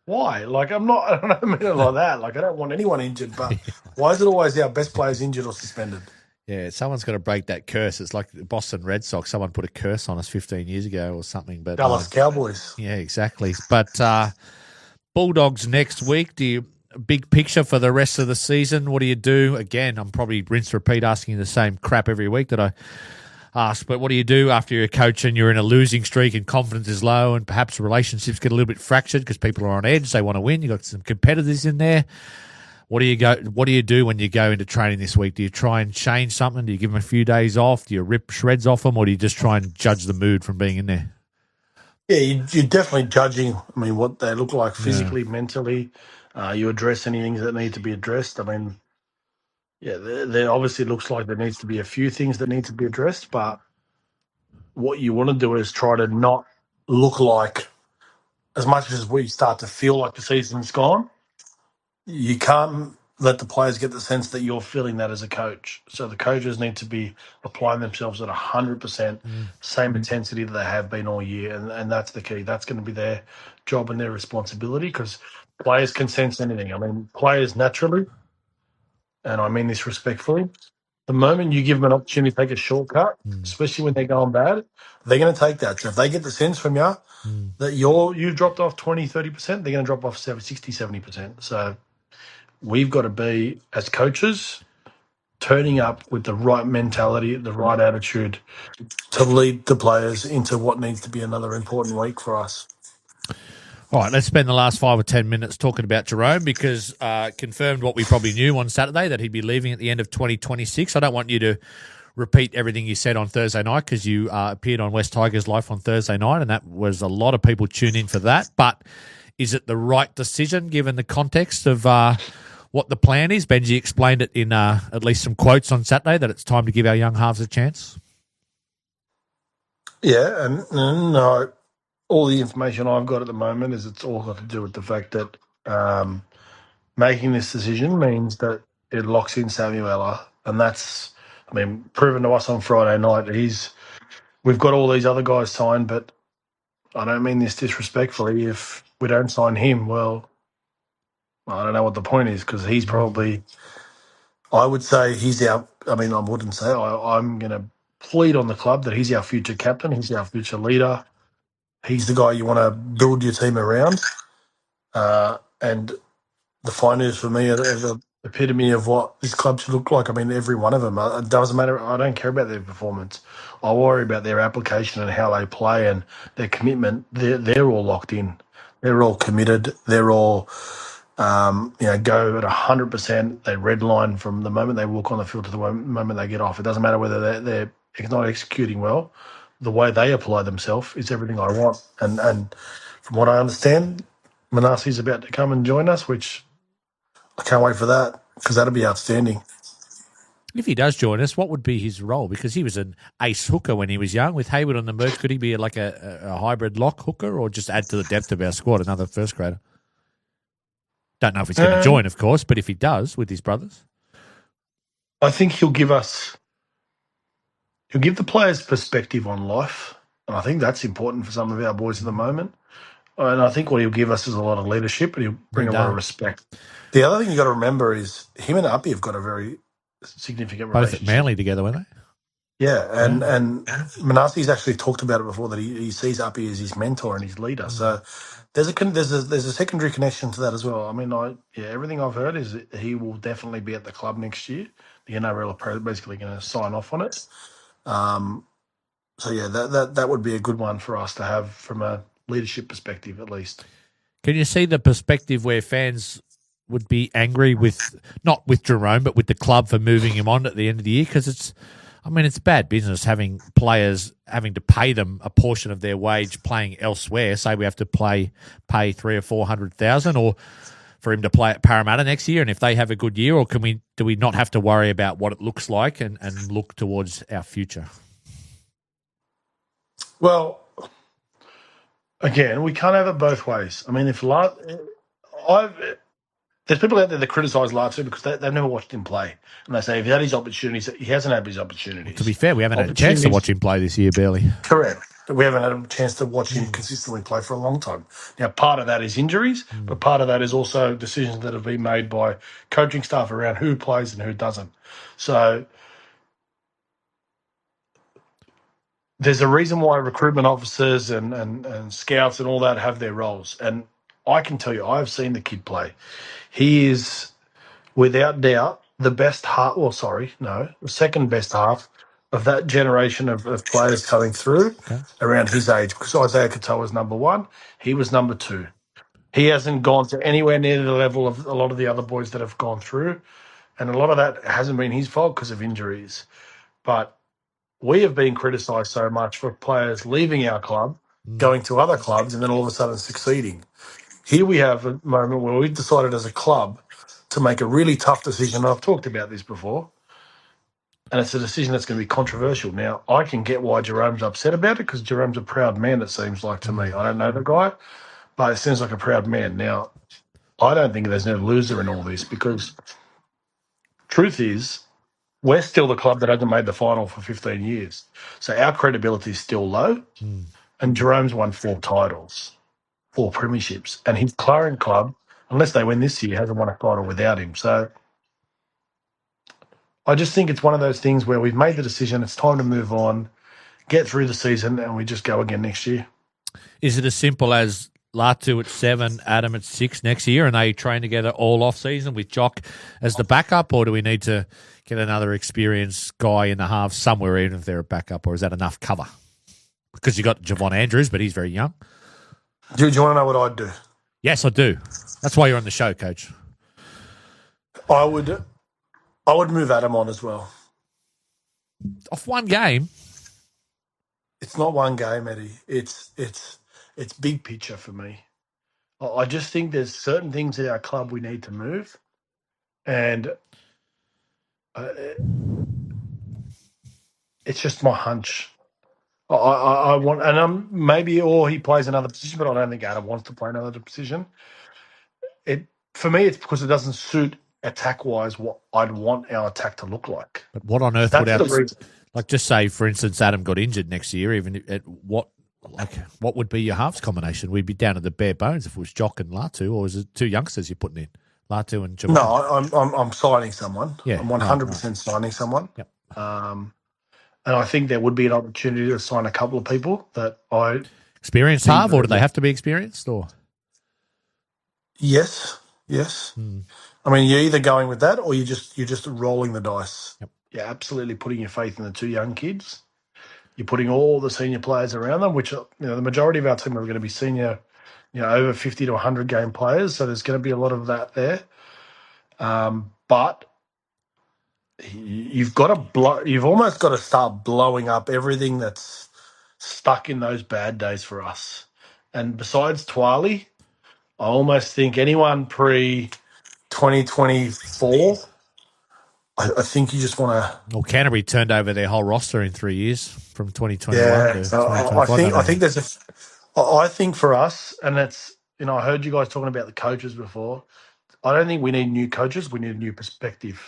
why? Like, I don't mean it like that. Like, I don't want anyone injured, but why is it always our best players injured or suspended? Yeah, someone's got to break that curse. It's like the Boston Red Sox. Someone put a curse on us 15 years ago or something. But Dallas Cowboys. Yeah, exactly. But Bulldogs next week. Big picture for the rest of the season? What do you do? Again, I'm probably rinse repeat asking you the same crap every week that I ask. But what do you do after you're a coach and you're in a losing streak and confidence is low and perhaps relationships get a little bit fractured because people are on edge, they want to win. You've got some competitors in there. What do you do when you go into training this week? Do you try and change something? Do you give them a few days off? Do you rip shreds off them, or do you just try and judge the mood from being in there? Yeah, you're definitely judging. What they look like physically, mentally. You address any things that need to be addressed. There obviously looks like there needs to be a few things that need to be addressed, but what you want to do is try to not look like, as much as we start to feel like the season's gone, you can't let the players get the sense that you're feeling that as a coach. So the coaches need to be applying themselves at 100%, same intensity that they have been all year, and that's the key. That's going to be their job and their responsibility because players can sense anything. Players naturally, and I mean this respectfully, the moment you give them an opportunity to take a shortcut, especially when they're going bad, they're going to take that. So if they get the sense from you that you've dropped off 20, 30%, they're going to drop off 60, 70%. So we've got to be, as coaches, turning up with the right mentality, the right attitude to lead the players into what needs to be another important week for us. All right, let's spend the last 5 or 10 minutes talking about Jerome because confirmed what we probably knew on Saturday, that he'd be leaving at the end of 2026. I don't want you to repeat everything you said on Thursday night because you appeared on West Tigers Life on Thursday night, and that was a lot of people tuned in for that. But is it the right decision given the context of what the plan is? Benji explained it in at least some quotes on Saturday that it's time to give our young halves a chance. Yeah, and no, all the information I've got at the moment is it's all got to do with the fact that making this decision means that it locks in Samuela, and that's, I mean, proven to us on Friday night. We've got all these other guys signed, but I don't mean this disrespectfully. If we don't sign him, well, I don't know what the point is because he's probably, I would say he's our, I mean, I wouldn't say, I'm going to plead on the club that he's our future captain, he's our future leader. He's the guy you want to build your team around. And the finals for me are the epitome of what this club should look like. I mean, every one of them. It doesn't matter. I don't care about their performance. I worry about their application and how they play and their commitment. They're all locked in. They're all committed. They're all, go at 100%. They redline from the moment they walk on the field to the moment they get off. It doesn't matter whether they're not executing well. The way they apply themselves is everything I want. And from what I understand, Manasseh's about to come and join us, which I can't wait for that because that'll be outstanding. If he does join us, what would be his role? Because he was an ace hooker when he was young. With Hayward on the merge, could he be like a hybrid lock hooker or just add to the depth of our squad, another first grader? Don't know if he's going to join, of course, but if he does with his brothers. I think he'll give the players perspective on life. And I think that's important for some of our boys at the moment. And I think what he'll give us is a lot of leadership and he'll bring a lot of respect. The other thing you got to remember is him and Uppy have got a very significant relationship. Both at Manly together, weren't they? Yeah, and Manasseh's actually talked about it before that he sees Uppy as his mentor and his leader. So there's a secondary connection to that as well. I mean, everything I've heard is that he will definitely be at the club next year. The NRL are basically going to sign off on it. So yeah, that would be a good one for us to have from a leadership perspective, at least. Can you see the perspective where fans would be angry with, not with Jerome, but with the club for moving him on at the end of the year? Because it's bad business having players having to pay them a portion of their wage playing elsewhere. Say we have to pay $300,000 or $400,000, or for him to play at Parramatta next year, and if they have a good year, or do we not have to worry about what it looks like and look towards our future? Well, again, we can't have it both ways. I mean, there's people out there that criticise Latu because they've never watched him play. And they say if he had his opportunities, he hasn't had his opportunities. Well, to be fair, we haven't had a chance to watch him play this year, barely. Correct. We haven't had a chance to watch him consistently play for a long time. Now, part of that is injuries, but part of that is also decisions that have been made by coaching staff around who plays and who doesn't. So there's a reason why recruitment officers and scouts and all that have their roles. And I can tell you, I've seen the kid play. He is, without doubt, the second best half of that generation of players coming through around his age. Because Isaiah Katoa was number one. He was number two. He hasn't gone to anywhere near the level of a lot of the other boys that have gone through. And a lot of that hasn't been his fault because of injuries. But we have been criticised so much for players leaving our club, going to other clubs, and then all of a sudden succeeding. Here we have a moment where we've decided as a club to make a really tough decision. And I've talked about this before, and it's a decision that's going to be controversial. Now, I can get why Jerome's upset about it because Jerome's a proud man, it seems like to me. I don't know the guy, but it seems like a proud man. Now, I don't think there's no loser in all this because truth is, we're still the club that hasn't made the final for 15 years. So our credibility is still low. And Jerome's won 4 titles, 4 premierships. And his current club, unless they win this year, hasn't won a title without him. So I just think it's one of those things where we've made the decision, it's time to move on, get through the season, and we just go again next year. Is it as simple as Latu at 7, Adam at 6 next year, and they train together all off season with Jock as the backup, or do we need to get another experienced guy in the half somewhere, even if they're a backup, or is that enough cover? Because you got Javon Andrews, but he's very young. Do you want to know what I'd do? Yes, I do. That's why you're on the show, Coach. I would move Adam on as well. Off one game. It's not one game, Eddie. It's big picture for me. I just think there's certain things at our club we need to move, and uh, it's just my hunch. I want, and maybe, or he plays another position, but I don't think Adam wants to play another position. It for me, it's because it doesn't suit attack wise what I'd want our attack to look like. But what on earth would That's our the reason. like? Just say, for instance, Adam got injured next year. Even at what would be your halves combination? We'd be down to the bare bones if it was Jock and Latu, or is it two youngsters you're putting in, Latu and Jamal? No, I'm signing someone. Yeah, I'm 100% signing someone. Yep. And I think there would be an opportunity to sign a couple of people that I experienced half, or do they have to be experienced? Or yes. I mean, you're either going with that or you're just rolling the dice. Yep. You're absolutely putting your faith in the two young kids. You're putting all the senior players around them, which the majority of our team are going to be senior, over 50 to 100 game players. So there's going to be a lot of that there. But you've almost got to start blowing up everything that's stuck in those bad days for us. And besides Twali, I almost think anyone pre 2024, I think you just want to. Well, Canterbury turned over their whole roster in 3 years from 2021 Yeah, to so 2025. I think for us, and that's I heard you guys talking about the coaches before. I don't think we need new coaches. We need a new perspective.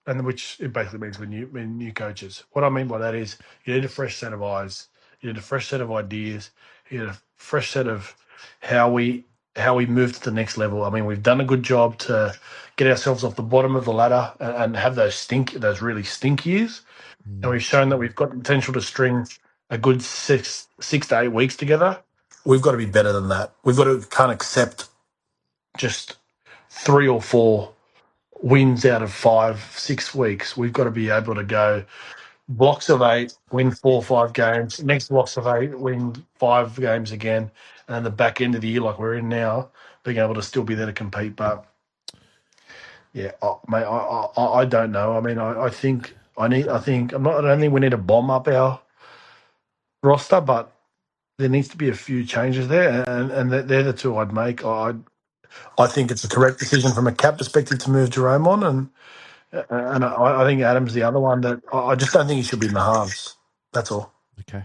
And which it basically means we need new coaches. What I mean by that is you need a fresh set of eyes, you need a fresh set of ideas, you need a fresh set of how we move to the next level. I mean, we've done a good job to get ourselves off the bottom of the ladder and have those really stink years, and we've shown that we've got the potential to string a good six to 8 weeks together. We've got to be better than that. Can't accept just 3 or 4 wins out of 5, 6 weeks. We've got to be able to go blocks of 8, win 4 or 5 games. Next blocks of 8, win 5 games again. And then the back end of the year, like we're in now, being able to still be there to compete. But yeah, mate, I don't know. I mean, I think I don't think we need to bomb up our roster, but there needs to be a few changes there, and they're the two I'd make. I think it's a correct decision from a cap perspective to move Jerome on, and I think Adam's the other one that I just don't think he should be in the halves. That's all. Okay.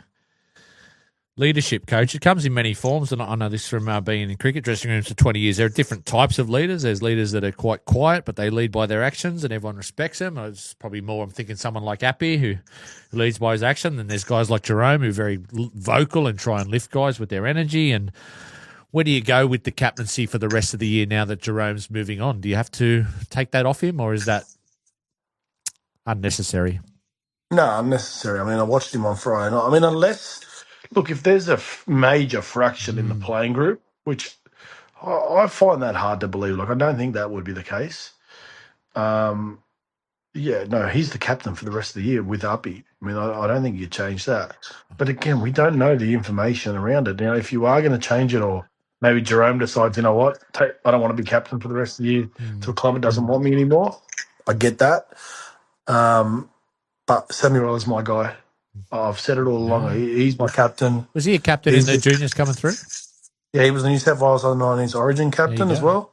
Leadership, Coach. It comes in many forms, and I know this from being in cricket dressing rooms for 20 years. There are different types of leaders. There's leaders that are quite quiet, but they lead by their actions, and everyone respects them. It's probably more, I'm thinking, someone like Appy, who leads by his action. And there's guys like Jerome, who are very vocal and try and lift guys with their energy. And where do you go with the captaincy for the rest of the year now that Jerome's moving on? Do you have to take that off him, or is that unnecessary? No, unnecessary. I mean, I watched him on Friday night. I mean, if there's a major fraction in the playing group, which I find that hard to believe. Like, I don't think that would be the case. Yeah, no, he's the captain for the rest of the year with Uppy. I mean, I don't think you change that. But again, we don't know the information around it. If you are going to change it, or maybe Jerome decides, I don't want to be captain for the rest of the year to a club that doesn't want me anymore. I get that. But Samuel is my guy. I've said it all along. He's my captain. Was he a captain in the juniors coming through? Yeah, he was the New South Wales under-19s Origin captain as well.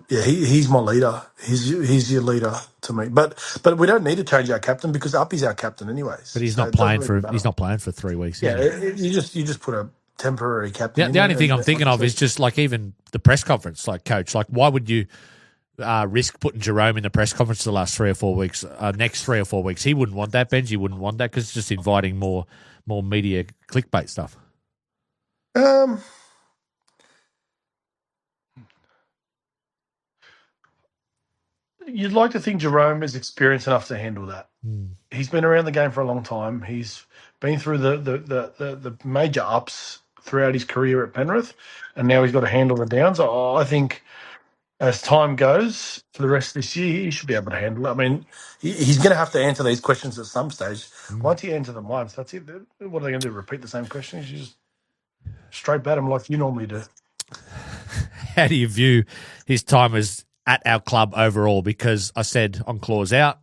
He's my leader. He's your leader to me. But we don't need to change our captain because Uppy's our captain anyways. But he's not playing for 3 weeks. Yeah, you just put a temporary captain. The only thing I'm thinking of is just like even the press conference, like Coach. Like, why would you risk putting Jerome in the press conference the last 3 or 4 weeks? Next 3 or 4 weeks, he wouldn't want that. Benji wouldn't want that because it's just inviting more media clickbait stuff. You'd like to think Jerome is experienced enough to handle that. He's been around the game for a long time. He's been through the major ups throughout his career at Penrith, and now he's got to handle the downs. I think as time goes for the rest of this year, he should be able to handle it. I mean, he's going to have to answer these questions at some stage. Once he answers them once, that's it. What are they going to do? Repeat the same questions? You just straight bat him like you normally do. How do you view his time as at our club overall? Because I said on clause out,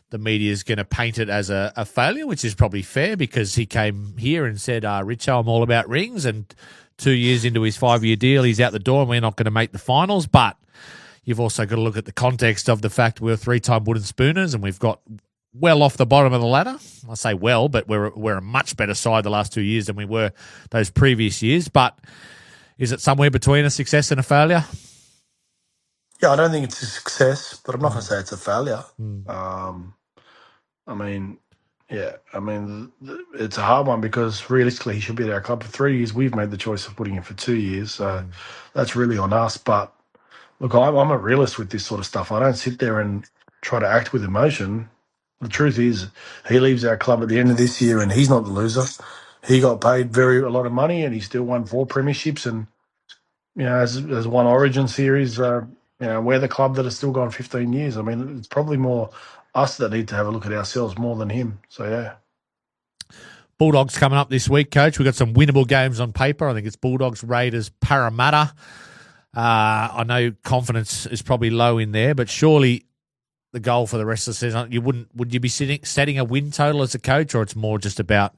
the media is going to paint it as a failure, which is probably fair because he came here and said, Richo, I'm all about rings. And 2 years into his 5-year deal, he's out the door and we're not going to make the finals. But you've also got to look at the context of the fact we're 3-time wooden spooners and we've got well off the bottom of the ladder. I say well, but we're a much better side the last 2 years than we were those previous years. But is it somewhere between a success and a failure? Yeah, I don't think it's a success, but I'm not going to say it's a failure. I mean, it's a hard one because realistically he should be at our club for 3 years. We've made the choice of putting him for 2 years, so that's really on us. But look, I'm a realist with this sort of stuff. I don't sit there and try to act with emotion. The truth is, he leaves our club at the end of this year, and he's not the loser. He got paid a lot of money, and he still won 4 premierships, and as one Origin series. We're the club that has still gone 15 years. I mean, it's probably more us that need to have a look at ourselves more than him. So, yeah. Bulldogs coming up this week, Coach. We've got some winnable games on paper. I think it's Bulldogs, Raiders, Parramatta. I know confidence is probably low in there, but surely the goal for the rest of the season, would you be setting a win total as a coach, or it's more just about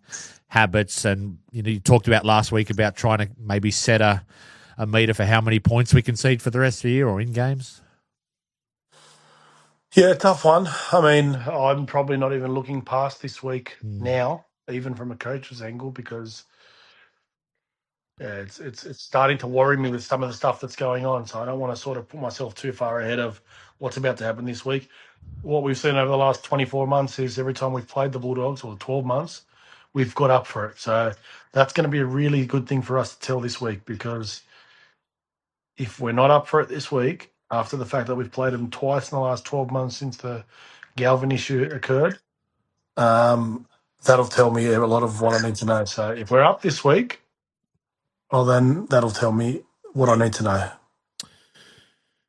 habits? And you talked about last week about trying to maybe set a meter for how many points we concede for the rest of the year or in games? Yeah, tough one. I mean, I'm probably not even looking past this week now, even from a coach's angle, because it's starting to worry me with some of the stuff that's going on. So I don't want to sort of put myself too far ahead of what's about to happen this week. What we've seen over the last 24 months is every time we've played the Bulldogs, or 12 months, we've got up for it. So that's going to be a really good thing for us to tell this week, because if we're not up for it this week, after the fact that we've played them twice in the last 12 months since the Galvin issue occurred, that'll tell me a lot of what I need to know. So if we're up this week, well, then that'll tell me what I need to know.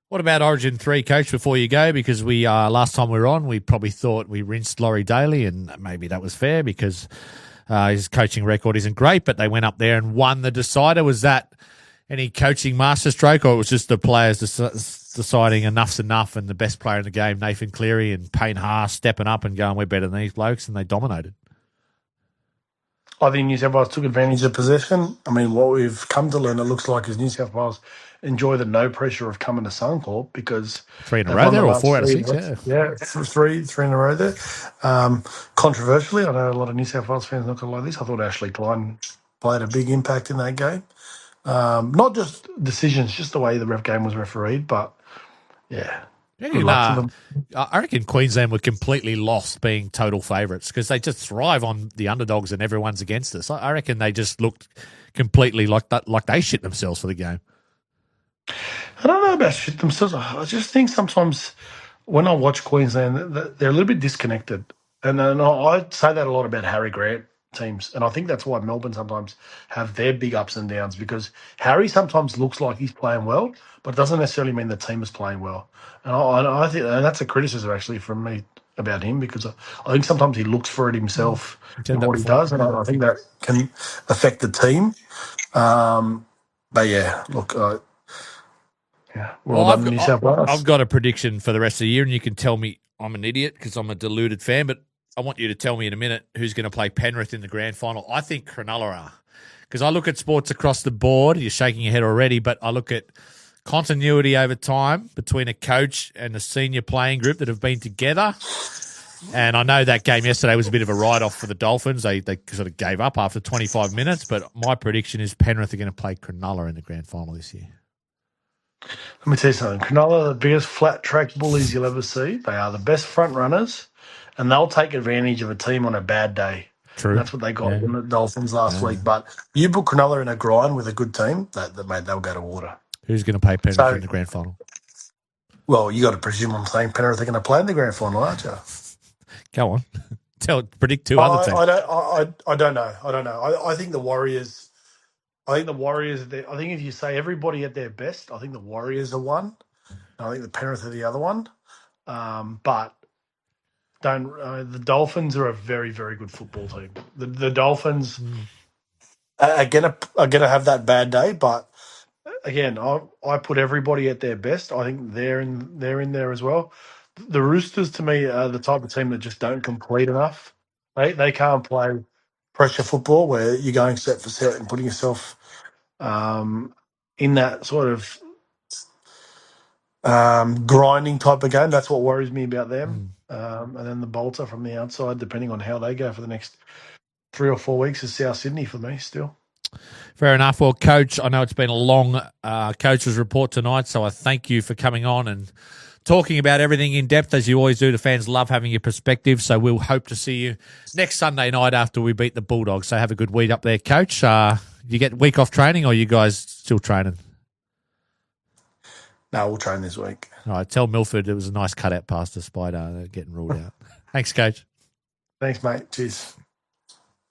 What about Origin 3, Coach, before you go? Because we last time we were on, we probably thought we rinsed Laurie Daly, and maybe that was fair because his coaching record isn't great, but they went up there and won the decider. Was that any coaching masterstroke, or it was just the players deciding enough's enough and the best player in the game, Nathan Cleary and Payne Haas, stepping up and going, we're better than these blokes, and they dominated? I think New South Wales took advantage of possession. I mean, what we've come to learn, it looks like, is New South Wales enjoy the no pressure of coming to Suncorp because 3 in a row there, or 4 out of 6, yeah, three in a row there. Controversially, I know a lot of New South Wales fans not going to like this. I thought Ashley Klein played a big impact in that game. Not just decisions, just the way the game was refereed, but yeah. Good luck to them. I reckon Queensland were completely lost being total favourites because they just thrive on the underdogs and everyone's against us. I reckon they just looked completely like they shit themselves for the game. I don't know about shit themselves. I just think sometimes when I watch Queensland, they're a little bit disconnected. And I say that a lot about Harry Grant teams. And I think that's why Melbourne sometimes have their big ups and downs, because Harry sometimes looks like he's playing well, but it doesn't necessarily mean the team is playing well. And I think that's a criticism actually from me about him, because I think sometimes he looks for it himself in what he does. And I think that can affect the team. But yeah, look, I've got a prediction for the rest of the year, and you can tell me I'm an idiot because I'm a deluded fan, but I want you to tell me in a minute who's going to play Penrith in the grand final. I think Cronulla are, because I look at sports across the board. You're shaking your head already, but I look at continuity over time between a coach and a senior playing group that have been together. And I know that game yesterday was a bit of a write-off for the Dolphins. They sort of gave up after 25 minutes, but my prediction is Penrith are going to play Cronulla in the grand final this year. Let me tell you something. Cronulla are the biggest flat-track bullies you'll ever see. They are the best front runners, and they'll take advantage of a team on a bad day. True. And that's what they got from the Dolphins last week. But you put Cronulla in a grind with a good team, mate, they'll go to water. Who's going to play Penrith in the grand final? Well, you got to presume I'm saying Penrith are going to play in the grand final, aren't you? Go on. Predict two other teams. I don't know. I think the Warriors. I think if you say everybody at their best, I think the Warriors are one. I think the Penrith are the other one. But the Dolphins are a very, very good football team. The Dolphins are gonna have that bad day, but again, I put everybody at their best. I think they're in there as well. The Roosters to me are the type of team that just don't complete enough. They can't play pressure football where you're going set for set and putting yourself in that sort of grinding type of game. That's what worries me about them. And then the bolter from the outside, depending on how they go for the next 3 or 4 weeks, is South Sydney for me still. Fair enough. Well, Coach, I know it's been a long coach's report tonight, so I thank you for coming on and talking about everything in depth, as you always do. The fans love having your perspective, so we'll hope to see you next Sunday night after we beat the Bulldogs. So have a good week up there, Coach. You get week off training, or are you guys still training? No, we'll train this week. All right, tell Milford it was a nice cutout pass despite getting ruled out. Thanks, Coach. Thanks, mate. Cheers.